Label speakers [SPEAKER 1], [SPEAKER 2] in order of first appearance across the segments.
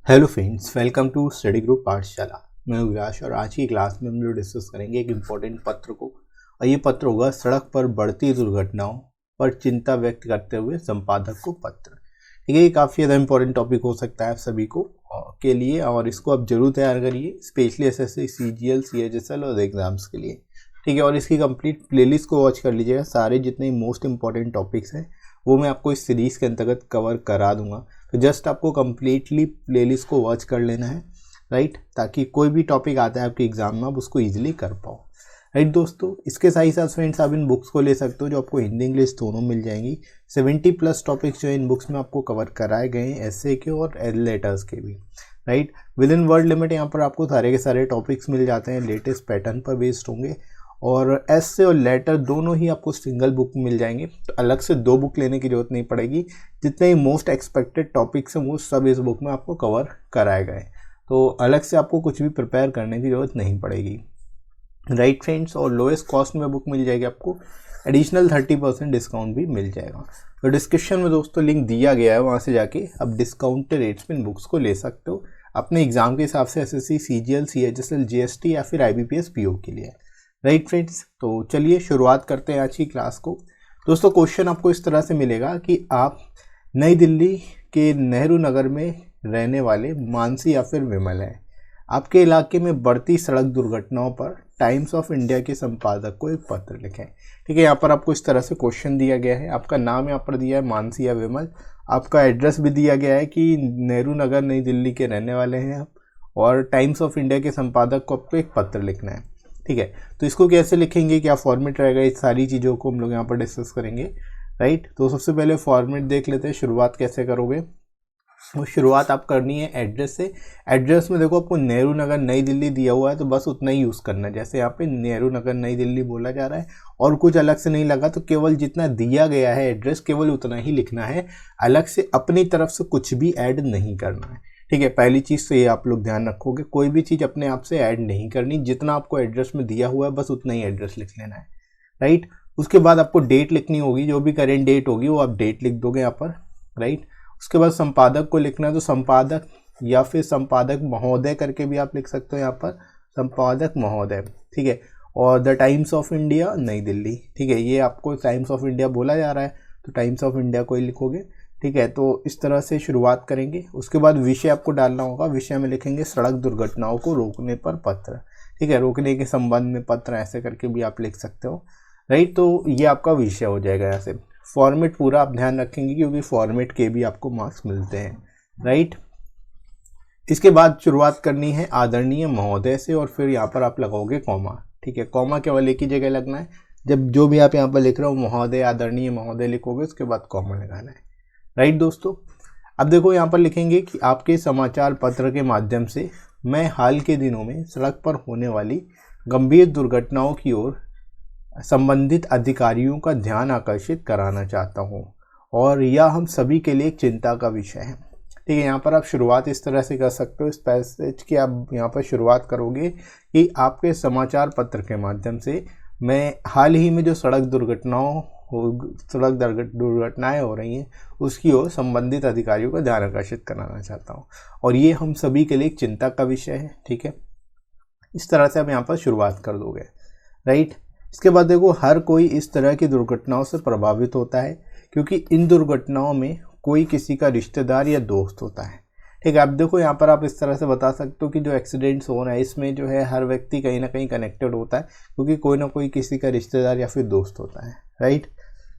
[SPEAKER 1] Hello friends, welcome to study group Pathshala. मैं विलास और आज की क्लास में हम लोग डिस्कस करेंगे एक इम्पोर्टेंट पत्र को। और ये पत्र होगा सड़क पर बढ़ती दुर्घटनाओं पर चिंता व्यक्त करते हुए संपादक को पत्र। ठीक है, ये काफ़ी ज़्यादा इंपॉर्टेंट टॉपिक हो सकता है आप सभी को के लिए, और इसको आप जरूर तैयार करिए, स्पेशली एसएससी, सीजीएल, सीएचएसएल और एग्जाम्स के लिए। ठीक है, और इसकी कंप्लीट प्लेलिस्ट को वॉच कर लीजिएगा। सारे जितने मोस्ट इंपॉर्टेंट टॉपिक्स हैं वो मैं आपको इस सीरीज़ के अंतर्गत कवर करा दूंगा। तो जस्ट आपको कम्प्लीटली प्लेलिस्ट को वॉच कर लेना है, राइट, ताकि कोई भी टॉपिक आता है आपके एग्जाम में आप उसको ईजिली कर पाओ। राइट दोस्तों, इसके साथ ही साथ फ्रेंड्स आप इन बुक्स को ले सकते हो जो आपको हिंदी इंग्लिश दोनों मिल जाएंगी। 70+ टॉपिक्स जो इन बुक्स में आपको कवर कराए गए हैं, एसए के और लेटर्स के भी। Right, with in word limit यहाँ पर आपको सारे के सारे टॉपिक्स मिल जाते हैं, लेटेस्ट पैटर्न पर बेस्ड होंगे। और एसे और लेटर दोनों ही आपको सिंगल बुक में मिल जाएंगे, तो अलग से 2 बुक लेने की जरूरत नहीं पड़ेगी। जितने ही मोस्ट एक्सपेक्टेड टॉपिक्स हैं वो सब इस बुक में आपको कवर कराए गए, तो अलग से आपको कुछ भी प्रिपेयर करने की जरूरत नहीं पड़ेगी। राइट फ्रेंड्स, और लोएस्ट कॉस्ट में बुक मिल जाएगी आपको, एडिशनल 30% डिस्काउंट भी मिल जाएगा। तो डिस्क्रिप्शन में दोस्तों लिंक दिया गया है, वहाँ से जाके आप डिस्काउंटेड रेट्स में इन बुक्स को ले सकते हो अपने एग्जाम के हिसाब से, एसएससी, सीजीएल, सीएचएसएल, जीएसटी या फिर आईबीपीएस पीओ के लिए। राइट फ्रेंड्स, तो चलिए शुरुआत करते हैं आज की क्लास को। दोस्तों क्वेश्चन आपको इस तरह से मिलेगा कि आप नई दिल्ली के नेहरू नगर में रहने वाले मानसी या फिर विमल हैं। आपके इलाके में बढ़ती सड़क दुर्घटनाओं पर टाइम्स ऑफ इंडिया के संपादक को एक पत्र लिखें। ठीक है, यहाँ पर आपको इस तरह से क्वेश्चन दिया गया है। आपका नाम यहाँ पर दिया है मानसी या विमल, आपका एड्रेस भी दिया गया है कि नेहरू नगर नई दिल्ली के रहने वाले हैं आप, और टाइम्स ऑफ इंडिया के संपादक को आपको एक पत्र लिखना है। ठीक है, तो इसको कैसे लिखेंगे, क्या फॉर्मेट रहेगा, इस सारी चीज़ों को हम लोग यहाँ पर डिस्कस करेंगे। राइट, तो सबसे पहले फॉर्मेट देख लेते हैं, शुरुआत कैसे करोगे। वो शुरुआत आप करनी है एड्रेस से। एड्रेस में देखो आपको नेहरू नगर नई दिल्ली दिया हुआ है, तो बस उतना ही यूज़ करना है। जैसे यहाँ पे नेहरू नगर नई दिल्ली बोला जा रहा है और कुछ अलग से नहीं लगा, तो केवल जितना दिया गया है एड्रेस केवल उतना ही लिखना है, अलग से अपनी तरफ से कुछ भी ऐड नहीं करना है। ठीक है, पहली चीज़ तो ये आप लोग ध्यान रखोगे, कोई भी चीज़ अपने आप से ऐड नहीं करनी, जितना आपको एड्रेस में दिया हुआ है बस उतना ही एड्रेस लिख लेना है। राइट, उसके बाद आपको डेट लिखनी होगी, जो भी करेंट डेट होगी वो आप डेट लिख दोगे यहाँ पर। राइट, उसके बाद संपादक को लिखना है, तो संपादक या फिर संपादक महोदय करके भी आप लिख सकते हो यहाँ पर, संपादक महोदय। ठीक है, और द टाइम्स ऑफ इंडिया नई दिल्ली। ठीक है, ये आपको टाइम्स ऑफ इंडिया बोला जा रहा है तो टाइम्स ऑफ इंडिया को ही लिखोगे। ठीक है, तो इस तरह से शुरुआत करेंगे। उसके बाद विषय आपको डालना होगा, विषय में लिखेंगे सड़क दुर्घटनाओं को रोकने पर पत्र। ठीक है, रोकने के संबंध में पत्र, ऐसे करके भी आप लिख सकते हो। राइट, तो ये आपका विषय हो जाएगा। यहाँ से फॉर्मेट पूरा आप ध्यान रखेंगे क्योंकि फॉर्मेट के भी आपको मार्क्स मिलते हैं। राइट, इसके बाद शुरुआत करनी है आदरणीय महोदय से, और फिर यहाँ पर आप लगाओगे कॉमा। ठीक है, कॉमा केवल एक ही जगह लगना है, जब जो भी आप यहाँ पर लिख रहे हो महोदय, आदरणीय महोदय लिखोगे, उसके बाद कॉमा लगाना है। राइट दोस्तों, अब देखो यहाँ पर लिखेंगे कि आपके समाचार पत्र के माध्यम से मैं हाल के दिनों में सड़क पर होने वाली गंभीर दुर्घटनाओं की ओर संबंधित अधिकारियों का ध्यान आकर्षित कराना चाहता हूँ, और यह हम सभी के लिए एक चिंता का विषय है। ठीक है, यहाँ पर आप शुरुआत इस तरह से कर सकते हो, इस पैसेज की आप यहाँ पर शुरुआत करोगे कि आपके समाचार पत्र के माध्यम से मैं हाल ही में जो सड़क दुर्घटनाएं हो रही हैं उसकी ओर संबंधित अधिकारियों का ध्यान आकर्षित कराना चाहता हूं, और ये हम सभी के लिए एक चिंता का विषय है। ठीक है, इस तरह से आप यहाँ पर शुरुआत कर दोगे। राइट, इसके बाद देखो हर कोई इस तरह की दुर्घटनाओं से प्रभावित होता है क्योंकि इन दुर्घटनाओं में कोई किसी का रिश्तेदार या दोस्त होता है। ठीक है, अब देखो यहाँ पर आप इस तरह से बता सकते हो कि जो एक्सीडेंट्स हो रहा है इसमें जो है हर व्यक्ति कहीं ना कहीं कनेक्टेड होता है, क्योंकि कोई ना कोई किसी का रिश्तेदार या फिर दोस्त होता है। राइट,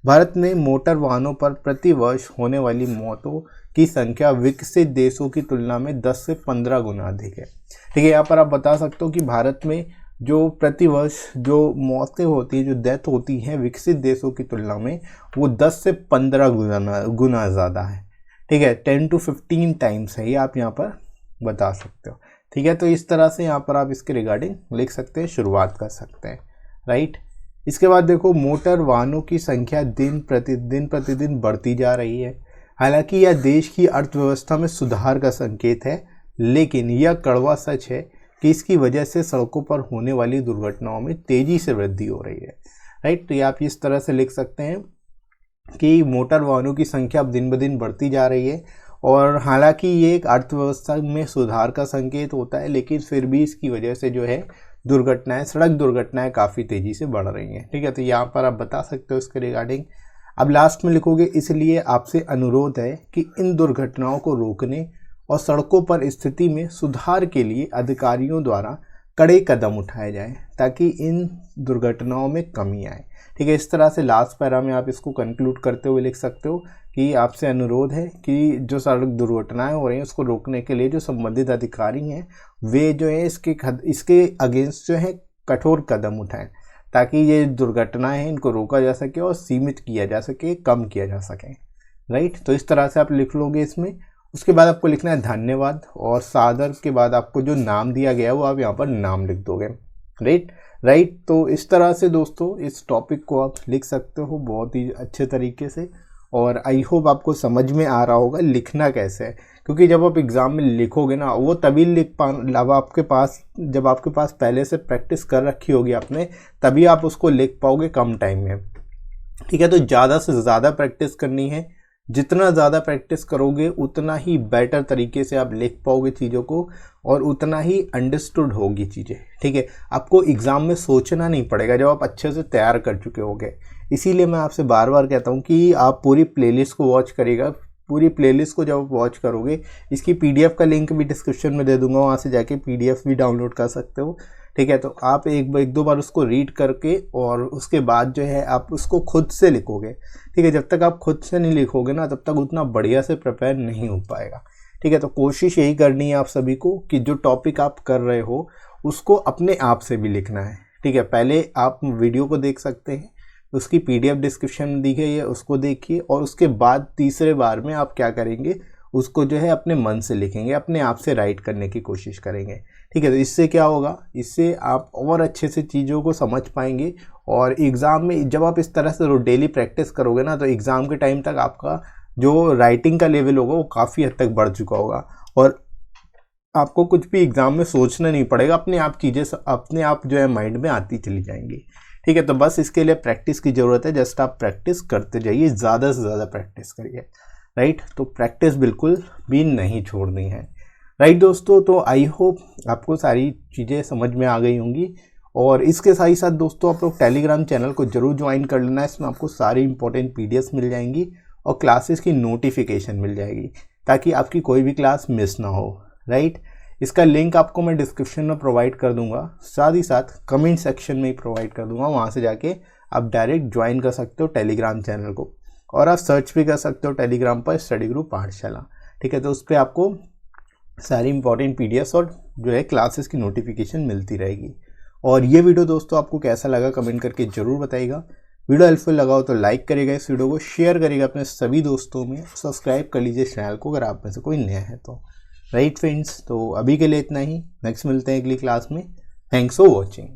[SPEAKER 1] भारत में मोटर वाहनों पर प्रति वर्ष होने वाली मौतों की संख्या विकसित देशों की तुलना में 10 से 15 गुना अधिक है। ठीक है, यहाँ पर आप बता सकते हो कि भारत में जो प्रति वर्ष जो मौतें होती हैं, जो डेथ होती हैं विकसित देशों की तुलना में, वो 10 से 15 गुना ज़्यादा है। ठीक है, 10 to 15 टाइम्स है, ये आप यहाँ पर बता सकते हो। ठीक है, तो इस तरह से यहाँ पर आप इसके रिगार्डिंग लिख सकते हैं, शुरुआत कर सकते हैं। राइट, इसके बाद देखो मोटर वाहनों की संख्या दिन प्रतिदिन बढ़ती जा रही है। हालांकि यह देश की अर्थव्यवस्था में सुधार का संकेत है, लेकिन यह कड़वा सच है कि इसकी वजह से सड़कों पर होने वाली दुर्घटनाओं में तेजी से वृद्धि हो रही है। राइट, तो ये आप इस तरह से लिख सकते हैं कि मोटर वाहनों की संख्या अब दिन ब दिन बढ़ती जा रही है और हालांकि ये एक अर्थव्यवस्था में सुधार का संकेत होता है, लेकिन फिर भी इसकी वजह से जो है दुर्घटनाएं, सड़क दुर्घटनाएं काफ़ी तेज़ी से बढ़ रही हैं। ठीक है, तो यहाँ पर आप बता सकते हो इसके रिगार्डिंग। अब लास्ट में लिखोगे, इसलिए आपसे अनुरोध है कि इन दुर्घटनाओं को रोकने और सड़कों पर स्थिति में सुधार के लिए अधिकारियों द्वारा कड़े कदम उठाए जाएं ताकि इन दुर्घटनाओं में कमी आए। ठीक है, इस तरह से लास्ट पैरा में आप इसको कंक्लूड करते हुए लिख सकते हो कि आपसे अनुरोध है कि जो सड़क दुर्घटनाएं हो रही हैं उसको रोकने के लिए जो संबंधित अधिकारी हैं वे जो है इसके अगेंस्ट जो है कठोर कदम उठाएं ताकि ये दुर्घटनाएं हैं इनको रोका जा सके और सीमित किया जा सके, कम किया जा सके। राइट, तो इस तरह से आप लिख लोगे इसमें। उसके बाद आपको लिखना है धन्यवाद, और सादर के बाद आपको जो नाम दिया गया है वो आप यहाँ पर नाम लिख दोगे। राइट, तो इस तरह से दोस्तों इस टॉपिक को आप लिख सकते हो बहुत ही अच्छे तरीके से, और आई होप आपको समझ में आ रहा होगा लिखना कैसे है, क्योंकि जब आप एग्ज़ाम में लिखोगे ना वो तभी लिख जब आपके पास पहले से प्रैक्टिस कर रखी होगी आपने, तभी आप उसको लिख पाओगे कम टाइम में। ठीक है, तो ज़्यादा से ज़्यादा प्रैक्टिस करनी है, जितना ज़्यादा प्रैक्टिस करोगे उतना ही बेटर तरीके से आप लिख पाओगे चीज़ों को और उतना ही अंडरस्टूड होगी चीज़ें। ठीक है, आपको एग्ज़ाम में सोचना नहीं पड़ेगा जब आप अच्छे से तैयार कर चुके होगे। इसीलिए मैं आपसे बार बार कहता हूँ कि आप पूरी प्लेलिस्ट को वॉच करिएगा। पूरी प्लेलिस्ट को जब आप वॉच करोगे, इसकी पीडीएफ का लिंक भी डिस्क्रिप्शन में दे दूंगा, वहाँ से जाके पीडीएफ भी डाउनलोड कर सकते हो। ठीक है, तो आप एक दो बार उसको रीड करके और उसके बाद जो है आप उसको खुद से लिखोगे। ठीक है, जब तक आप खुद से नहीं लिखोगे ना तब तक उतना बढ़िया से प्रिपेयर नहीं हो पाएगा। ठीक है, तो कोशिश यही करनी है आप सभी को कि जो टॉपिक आप कर रहे हो उसको अपने आप से भी लिखना है। ठीक है, पहले आप वीडियो को देख सकते हैं, उसकी पीडीएफ डिस्क्रिप्शन में दी गई है, उसको देखिए, और उसके बाद तीसरे बार में आप क्या करेंगे, उसको जो है अपने मन से लिखेंगे, अपने आप से राइट करने की कोशिश करेंगे। ठीक है, तो इससे क्या होगा, इससे आप और अच्छे से चीज़ों को समझ पाएंगे, और एग्ज़ाम में जब आप इस तरह से डेली प्रैक्टिस करोगे ना तो एग्ज़ाम के टाइम तक आपका जो राइटिंग का लेवल होगा वो काफ़ी हद तक बढ़ चुका होगा, और आपको कुछ भी एग्ज़ाम में सोचना नहीं पड़ेगा, अपने आप चीज़ें अपने आप जो है माइंड में आती चली जाएंगी। ठीक है, तो बस इसके लिए प्रैक्टिस की ज़रूरत है, जस्ट आप प्रैक्टिस करते जाइए, ज़्यादा से ज़्यादा प्रैक्टिस करिए। राइट, तो प्रैक्टिस बिल्कुल भी नहीं छोड़नी है। राइट दोस्तों, तो आई होप आपको सारी चीज़ें समझ में आ गई होंगी, और इसके साथ ही साथ दोस्तों आप लोग टेलीग्राम चैनल को जरूर ज्वाइन कर लेना, इसमें आपको सारी इंपॉर्टेंट पीडीएफ मिल जाएंगी और क्लासेस की नोटिफिकेशन मिल जाएगी ताकि आपकी कोई भी क्लास मिस ना हो। राइट, इसका लिंक आपको मैं डिस्क्रिप्शन में प्रोवाइड कर दूंगा, साथ ही साथ कमेंट सेक्शन में ही प्रोवाइड कर दूंगा, वहाँ से जाके आप डायरेक्ट ज्वाइन कर सकते हो टेलीग्राम चैनल को, और आप सर्च भी कर सकते हो टेलीग्राम पर स्टडी ग्रुप पाठशाला। ठीक है, तो उस पर आपको सारी इंपॉर्टेंट पीडीएफ और जो है क्लासेस की नोटिफिकेशन मिलती रहेगी। और ये वीडियो दोस्तों आपको कैसा लगा कमेंट करके ज़रूर बताइएगा। वीडियो हेल्पफुल लगा हो तो लाइक करिएगा, इस वीडियो को शेयर करिएगा अपने सभी दोस्तों में, सब्सक्राइब कर लीजिए चैनल को अगर आप में से कोई नया है तो। राइट फ्रेंड्स, तो अभी के लिए इतना ही, नेक्स्ट मिलते हैं अगली क्लास में। Thanks for watching.